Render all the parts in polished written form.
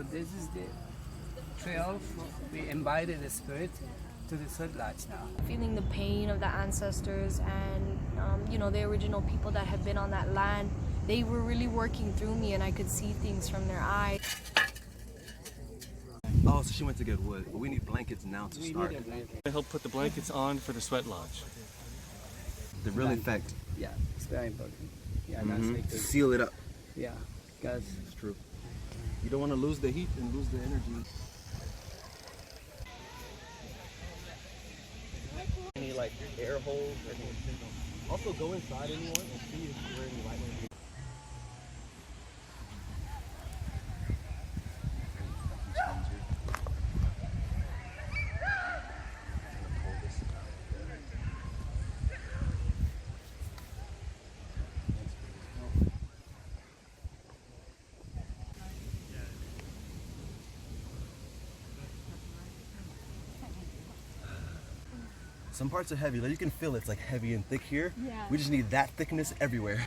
So this is the trail. We invited the spirit to the third lodge now. Feeling the pain of the ancestors and the original people that had been on that land. They were really working through me, and I could see things from their eyes. Oh, so she went to get wood, but we need blankets now to start. I help put the blankets on for the sweat lodge. The real effect. Yeah, it's very important. Yeah, that's like the, Seal it up. yeah, because It's true. You don't want to lose the heat and lose the energy. Any like air holes? Also go inside anyone and see if there are any light. Some parts are heavy, like you can feel it's like heavy and thick here. Yeah. We just need that thickness everywhere.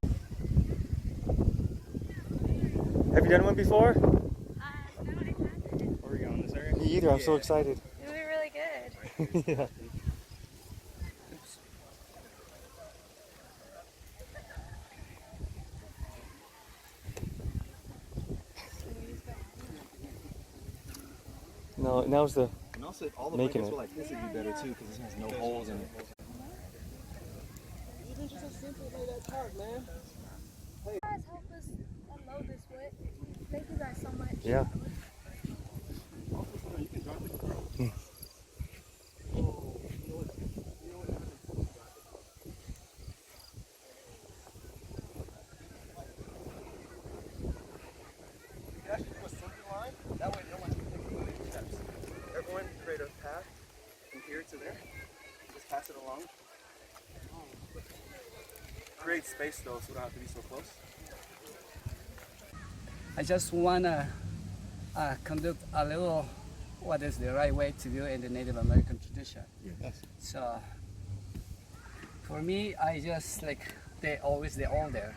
Have you done one before? No, I haven't. Where are we going, this area? Me either, I'm so excited. It would be really good. Yeah. No, now's the... And also, if all the Making blankets it. were like this, it'd be better too, because this has no holes in it. You guys help us unload this wood. Thank you guys so much. Yeah. That way no one can take the steps. Everyone create a path from here to there. Just pass it along. Create space though, so we don't have to be so close. I just wanna conduct a little what is the right way to do in the Native American tradition. Yes. So for me, I just like they're older.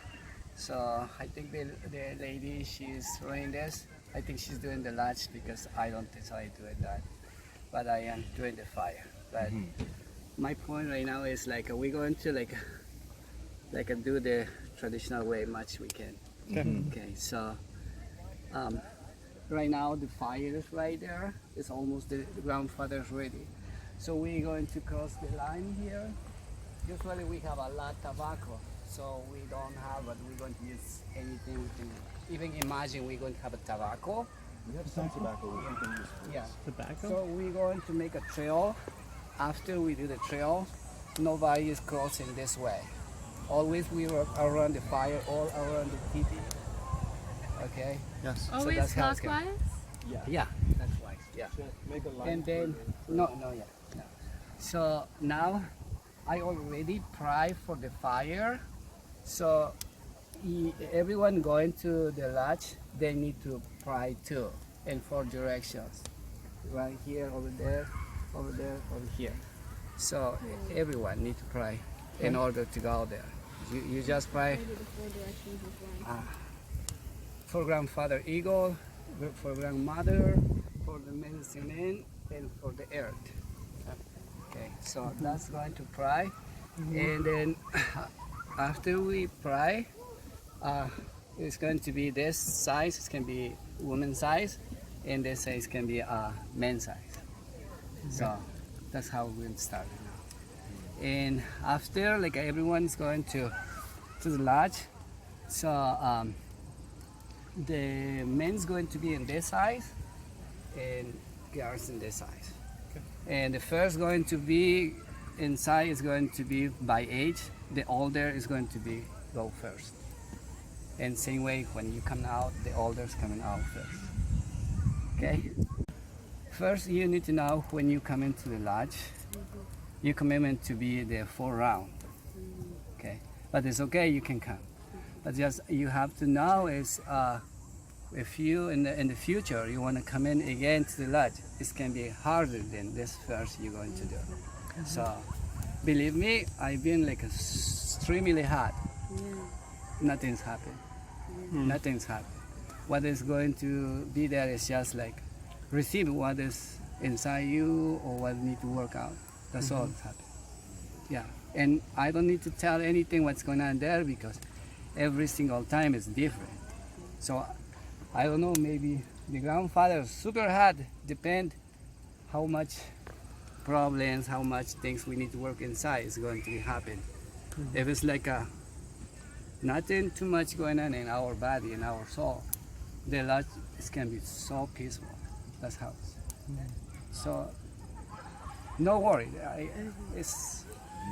So I think the lady, she's doing this. I think she's doing the lodge because I don't decide doing that, but I am doing the fire. But my point right now is like we're going to like do the traditional way much we can. Okay. So right now the fire is right there. It's almost the grandfather's ready. So we're going to cross the line here. Usually we have a lot of tobacco, so we don't have, but we're going to use anything we can. Even imagine we're going to have a tobacco. We have some tobacco which we can use. Yeah. Tobacco? So we're going to make a trail. After we do the trail, nobody is crossing this way. Always we work around the fire, all around the teepee. Okay? Yes. So that's how it's going. Yeah. Yeah, that's why. Yeah. Make a line. And then, no. So now I already pry for the fire. So everyone going to the lodge, they need to pry too, in 4 directions. Right here, over there, over here. So everyone need to pry in order to go there. You just pry. For grandfather eagle, for grandmother, for the medicine man, and for the earth. Okay, so that's going to pry, and then after we pry, it's going to be this size. It can be woman size, and this size can be man size. So that's how we'll start now. And after, like everyone's going to the lodge, so the men's going to be in this size, and girls in this size. And the first going to be inside is going to be by age. The older is going to be go first. And same way when you come out, the older's coming out first. Okay? First you need to know when you come into the lodge, your commitment to be there 4 rounds. Okay? But it's okay, you can come. But just you have to know is if you in the future you want to come in again to the lodge, it can be harder than this first you're going to do. So believe me, I've been like extremely hard. Nothing's happened. Nothing's happened. what is going to be there is just like receive what is inside you or what need to work out. That's all that's happening. Yeah, and I don't need to tell anything what's going on there because every single time is different. So I don't know, maybe the grandfather is super hard, depend how much problems, how much things we need to work inside is going to happen. If it's like nothing too much going on in our body and our soul, the lodge can be so peaceful. That's how it's. So no worry. It's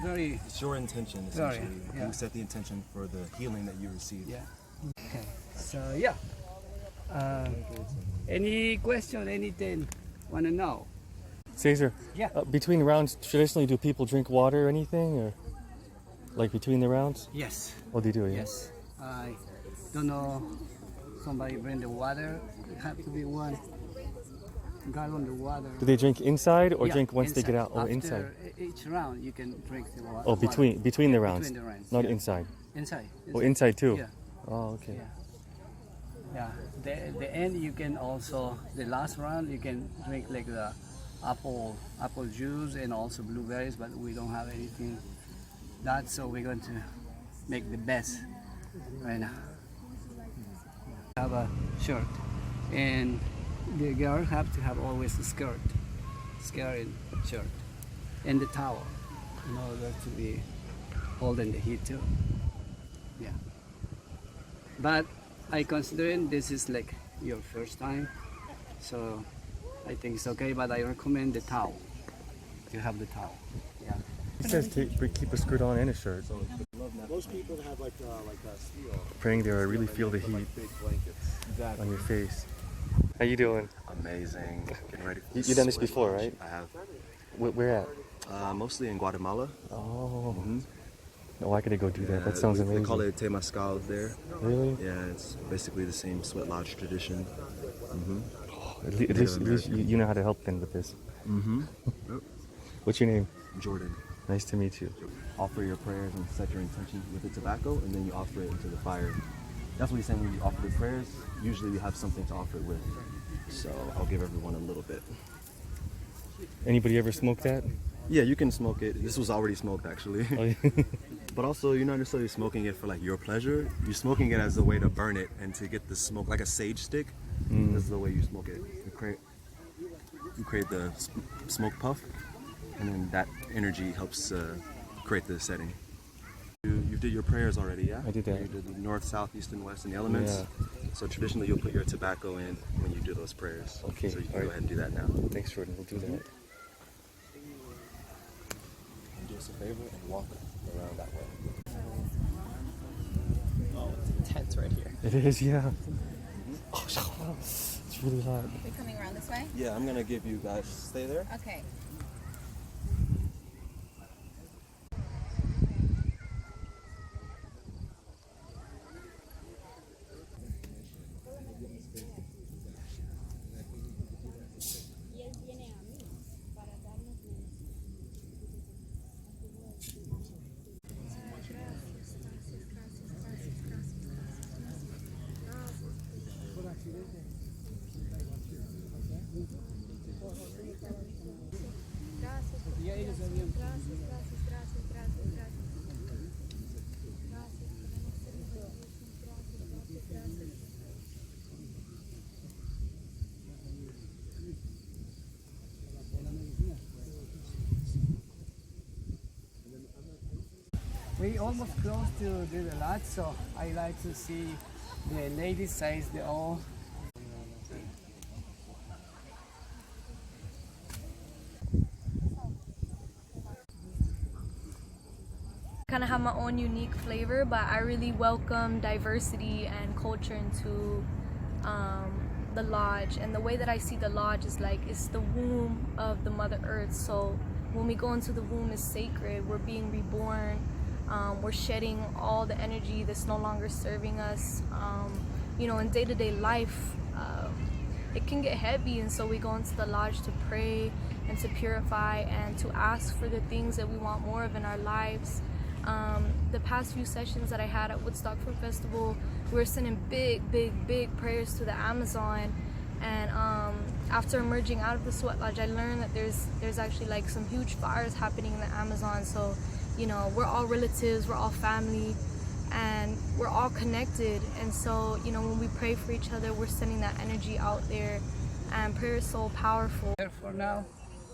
very. It's your intention, Very, essentially. yeah. You set the intention for the healing that you receive. Yeah. Okay. So yeah. Any question? Anything? Want to know? Cesar, Yeah. between rounds, traditionally, do people drink water or anything? Or like between the rounds? Yes. Oh, they do, yeah. Yes. I don't know. Somebody bring the water. It have to be 1 gallon of water. Do they drink inside or Yeah, drink once they get inside. out? Oh, After inside. each round, you can drink the water. Oh, between the rounds, Between the rounds, not yeah. inside. Inside. Oh, inside too. Yeah. Oh, okay. Yeah. The end you can also the last round you can drink like the apple juice and also blueberries, but we don't have anything that, so we're going to make the best right now. Have a shirt, and the girl have to have always a skirt and shirt, and the towel in order to be holding the heat too. Yeah. But I considering this is like your first time, so I think it's okay. But I recommend the towel. You have the towel. Yeah. It says keep a skirt on and a shirt. Most people have like a steel. Praying there, I really feel the heat Big blankets. on your face. How you doing? Amazing. Getting ready for You've done this before, right? I have. Where at? Mostly in Guatemala. Oh. No, I gotta go do that. That sounds amazing. They call it Temescal there. Really? Yeah, it's basically the same sweat lodge tradition. Oh, at least you know how to help them with this. What's your name? Jordan. Nice to meet you. Offer your prayers and set your intention with the tobacco, and then you offer it into the fire. That's what he's saying when you offer the prayers. Usually we have something to offer it with. So I'll give everyone a little bit. Anybody ever smoke that? Yeah, you can smoke it. This was already smoked actually. Oh, yeah. But also, you're not necessarily smoking it for like your pleasure. You're smoking it as a way to burn it and to get the smoke, like a sage stick. This is the way you smoke it. You create the smoke puff, and then that energy helps create the setting. You did your prayers already, yeah? I did that. You did the north, south, east, and west, and the elements. Yeah. So traditionally, you'll put your tobacco in when you do those prayers. Okay, So you can all go right. ahead and do that now. Thanks, Jordan. We'll do that. Do us a favor and walk around that way. Oh, it's intense right here. It is, yeah. Oh, it's really hot. We coming around this way? Yeah, I'm gonna give you guys stay there. Okay. We almost close to do the lot, so I like to see the ladies size they all. Kind of have my own unique flavor, but I really welcome diversity and culture into the lodge. And the way that I see the lodge is like it's the womb of the Mother Earth. So when we go into the womb, it's sacred. We're being reborn. We're shedding all the energy that's no longer serving us. You know, in day-to-day life, it can get heavy, and so we go into the lodge to pray and to purify and to ask for the things that we want more of in our lives. The past few sessions that I had at Woodstock Fruit Festival, we're sending big prayers to the Amazon. And after emerging out of the sweat lodge, I learned that there's actually like some huge fires happening in the Amazon. So, you know, we're all relatives, we're all family, and we're all connected. And so, you know, when we pray for each other, we're sending that energy out there, and prayer is so powerful. Here for now,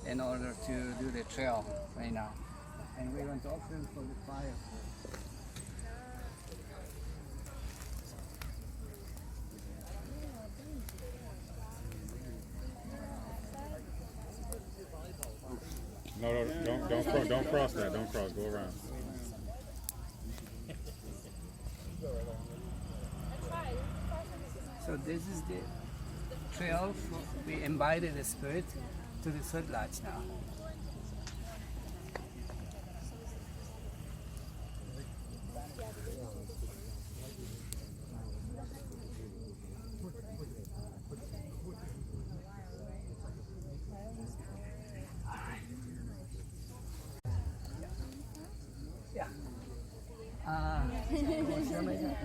in order to do the trail right now. And we're going to offer him for the fire. No, don't cross that. Don't cross. Go around. So this is the trail. We invited the spirit to the sweat lodge now. Yeah. ¿Cómo se llama ella?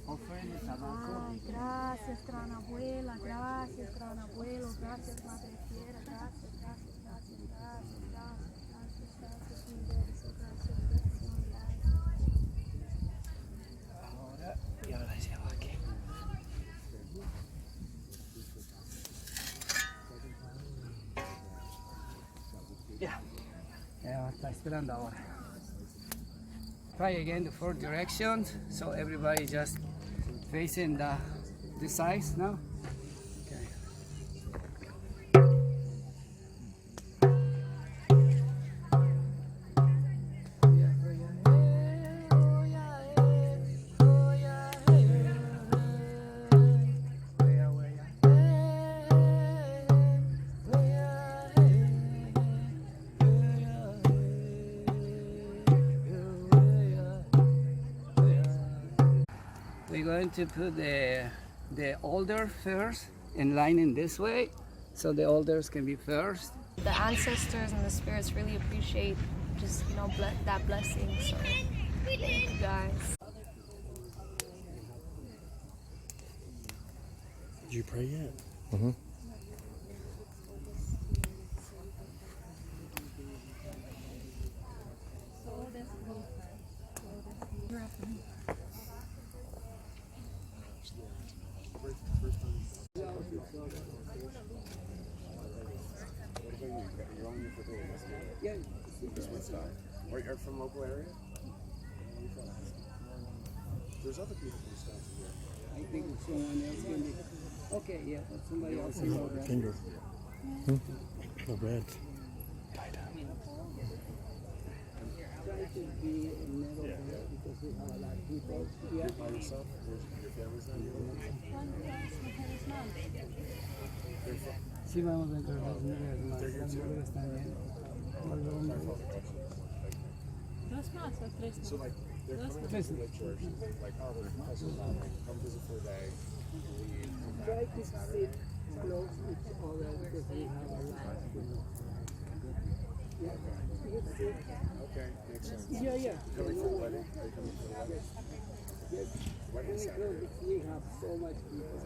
Ofrenda tabaco. Gracias, gran abuela, gracias, gran abuelo, gracias, madre fiera, gracias, Ahora, y ahora llevo aquí. Ya. Ya está esperando ahora. Try again the four directions, so everybody just facing the sides now. Okay. We're going to put the altar first in line in this way, so the altars can be first. The ancestors and the spirits really appreciate just, you know, that blessing. So thank you guys. Did you pray yet? Mm-hmm. Yeah. This Woodstock. Or you're from local area? There's other people from Wisconsin here. I think someone else can be. Okay, yeah, somebody else can go there. Finger. Oh, red. Try to be never there because we have a lot of people. Yeah. By yourself? Your family's not here? Sí, vamos dentro de las mujeres más. Las mujeres también. So, like, they're coming to the church. Like, oh, there's Muslims out there. Come visit for a day. Leave. Come Try back to on Saturday. sit close to each other because we have a lot of people. Yeah. You sit. Okay, makes sense. Yeah, yeah. Coming for the wedding? Are you coming for the wedding? Yes. Wedding Only Saturday. close because we have so much people.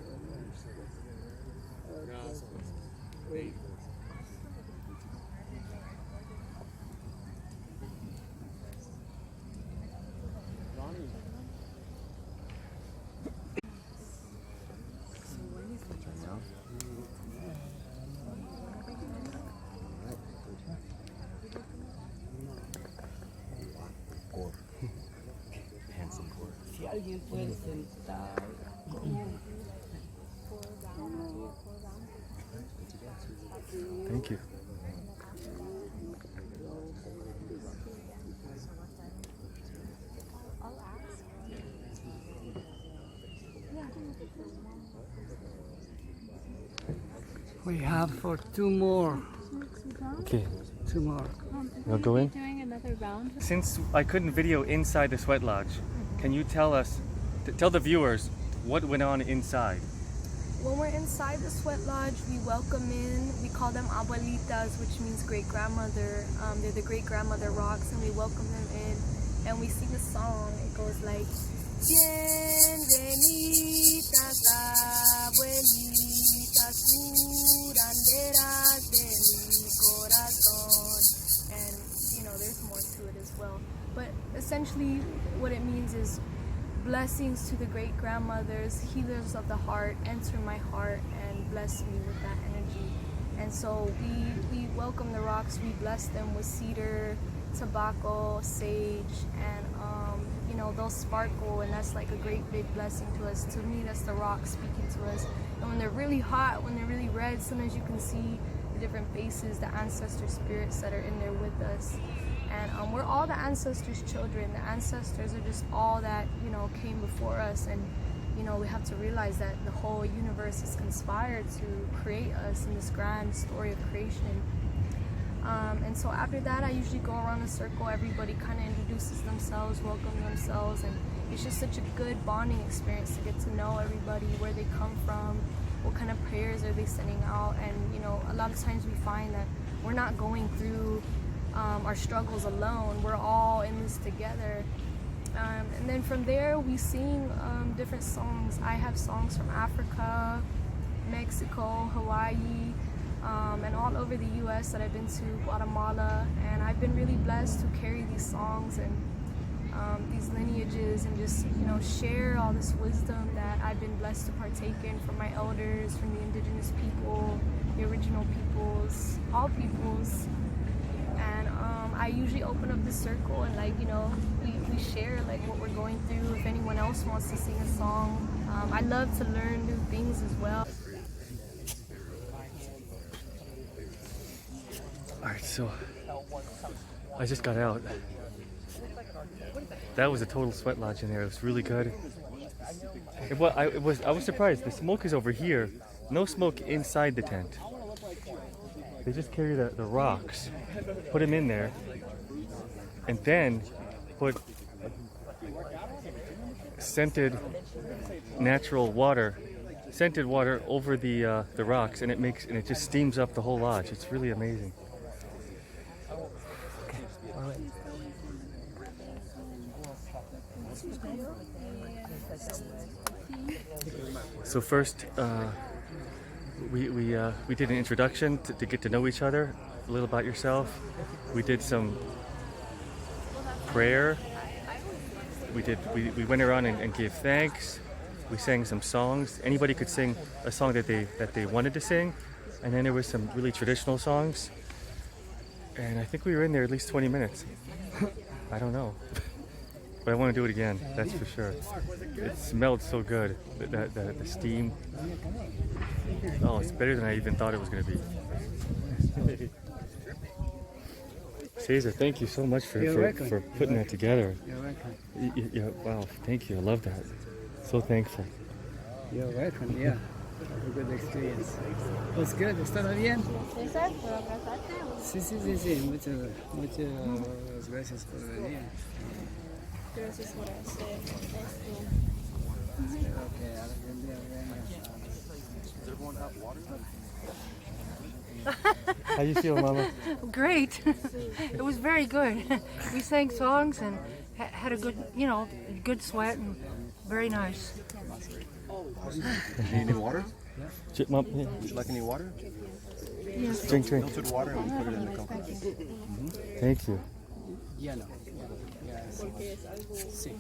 No, it's Wait. Si alguien puede sentar. Thank you. We have for two more. Okay, Two more. I'll go in. Doing another round. Since I couldn't video inside the sweat lodge, can you tell us, tell the viewers what went on inside? When we're inside the sweat lodge, we welcome in, we call them abuelitas, which means great-grandmother. They're the great-grandmother rocks, and we welcome them in, and we sing a song. It goes like, Bienvenidas abuelitas curanderas de mi corazón. And you know, there's more to it as well. But essentially what it means is blessings to the great grandmothers, healers of the heart, enter my heart and bless me with that energy. And so we welcome the rocks, we bless them with cedar, tobacco, sage, and you know, they'll sparkle, and that's like a great big blessing to us. To me, that's the rocks speaking to us. And when they're really hot, when they're really red, sometimes you can see the different faces, the ancestor spirits that are in there with us. And we're all the ancestors' children. The ancestors are just all that, you know, came before us. And, you know, we have to realize that the whole universe has conspired to create us in this grand story of creation. And so after that, I usually go around a circle. Everybody kind of introduces themselves, welcome themselves. And it's just such a good bonding experience to get to know everybody, where they come from, what kind of prayers are they sending out. And, you know, a lot of times we find that we're not going through our struggles alone. We're all in this together. And then from there we sing different songs. I have songs from Africa, Mexico, Hawaii, and all over the US that I've been to, Guatemala, and I've been really blessed to carry these songs and these lineages and just, you know, share all this wisdom that I've been blessed to partake in from my elders, from the indigenous people, the original peoples, all peoples. And I usually open up the circle and, like, you know, we share like what we're going through. If anyone else wants to sing a song, I love to learn new things as well. Alright, so I just got out. That was a total sweat lodge in there. It was really good. I was surprised. The smoke is over here. No smoke inside the tent. They just carry the rocks, put them in there, and then put scented natural water, over the rocks, and it just steams up the whole lodge. It's really amazing. So first, we did an introduction to get to know each other, a little about yourself. We did some prayer. We went around and gave thanks. We sang some songs. Anybody could sing a song that they wanted to sing, and then there was some really traditional songs. And I think we were in there at least 20 minutes. I don't know. But I want to do it again, that's for sure. It smelled so good, the steam. Oh, it's better than I even thought it was going to be. Cesar, thank you so much for putting that together. You're welcome. Wow, thank you. I love that. So thankful. You're welcome, yeah. Have a good experience. Pues good, ¿estás bien? César, ¿puedo abrazarte? Sí. Muchas gracias por venir. Gracias por hacer esto. Espero que algún día vengas. Does everyone have water? How you feel, Mama? Great. It was very good. We sang songs and had a good, good sweat and very nice. Need any water? Mom, Would you like any water? Yes. drink. Filtered water, and we put it in the cup. Thank you. Ya no. Sí.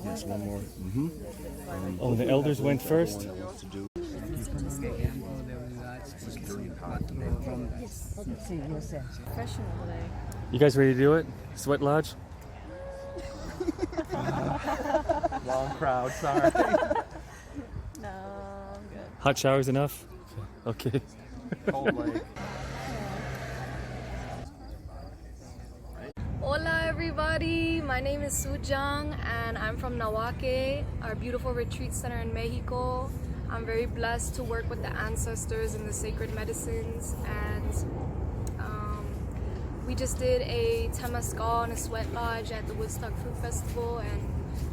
Yes, one more. Oh, the elders went first? What to do? You guys ready to do it? Sweat Lodge? Wrong crowd, sorry. No, I'm good. Hot showers enough? Okay. Cold lake. Hola everybody, my name is Su Jeong and I'm from Nahuake, our beautiful retreat center in Mexico. I'm very blessed to work with the ancestors and the sacred medicines, and we just did a Temescal and a sweat lodge at the Woodstock Fruit Festival, and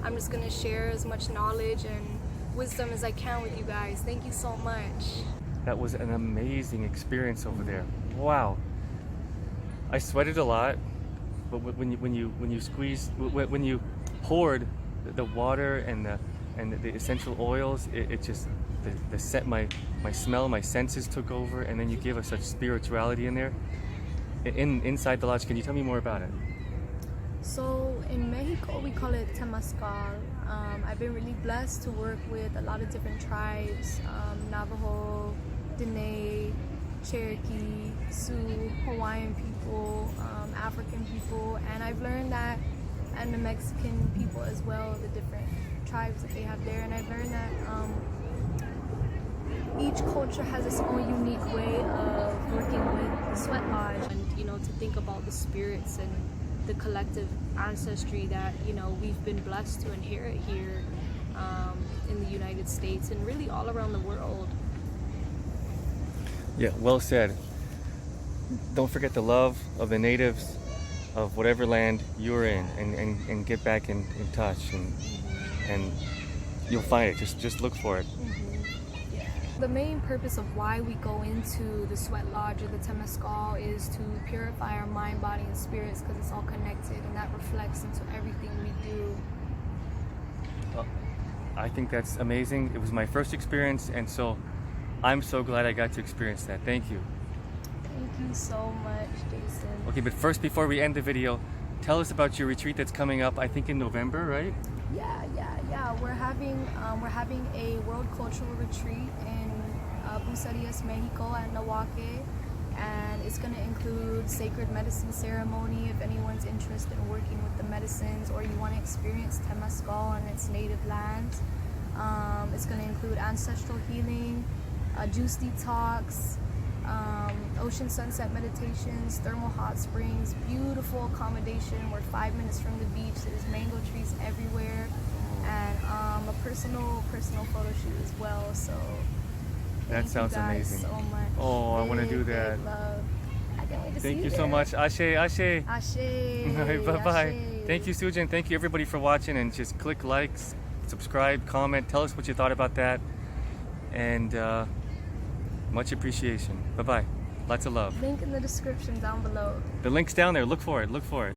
I'm just going to share as much knowledge and wisdom as I can with you guys. Thank you so much. That was an amazing experience over there. Wow. I sweated a lot. but when you squeeze, when you poured the water and the essential oils, it just the set my smell, my senses took over, and then you gave us such spirituality in there. Inside the lodge, can you tell me more about it? So in Mexico, we call it Temescal. I've been really blessed to work with a lot of different tribes, Navajo, Dene, Cherokee, Sioux, Hawaiian people, African people, and I've learned that, and the Mexican people as well, the different tribes that they have there, and I've learned that each culture has its own unique way of working with the sweat lodge, and to think about the spirits and the collective ancestry that we've been blessed to inherit here in the United States and really all around the world. Yeah, well said. Don't forget the love of the natives of whatever land you're in, and get back in touch, and you'll find it. Just look for it. The main purpose of why we go into the sweat lodge or the Temescal is to purify our mind, body, and spirits, because it's all connected, and that reflects into everything we do. Well, I think that's amazing. It was my first experience, and so I'm so glad I got to experience that. Thank you. Thank you so much, Jason. Okay, but first, before we end the video, tell us about your retreat that's coming up, I think in November, right? Yeah. We're having a world cultural retreat in Bucerias, Mexico at Nahuaque, and it's going to include sacred medicine ceremony if anyone's interested in working with the medicines or you want to experience Temescal on its native land. It's going to include ancestral healing, juice detox, ocean sunset meditations, thermal hot springs, beautiful accommodation. We're 5 minutes from the beach. There's mango trees everywhere, and a personal photo shoot as well. So that sounds amazing. So much. Oh, I want to do that. Love. I can't wait to Thank see you so much. Ashe, Ashe. Ashe. All right, bye-bye. Ashe. Thank you, Su Jeong. Thank you, everybody, for watching. And just click likes, subscribe, comment. Tell us what you thought about that. And much appreciation. Bye-bye. Lots of love. Link in the description down below. The link's down there. Look for it. Look for it.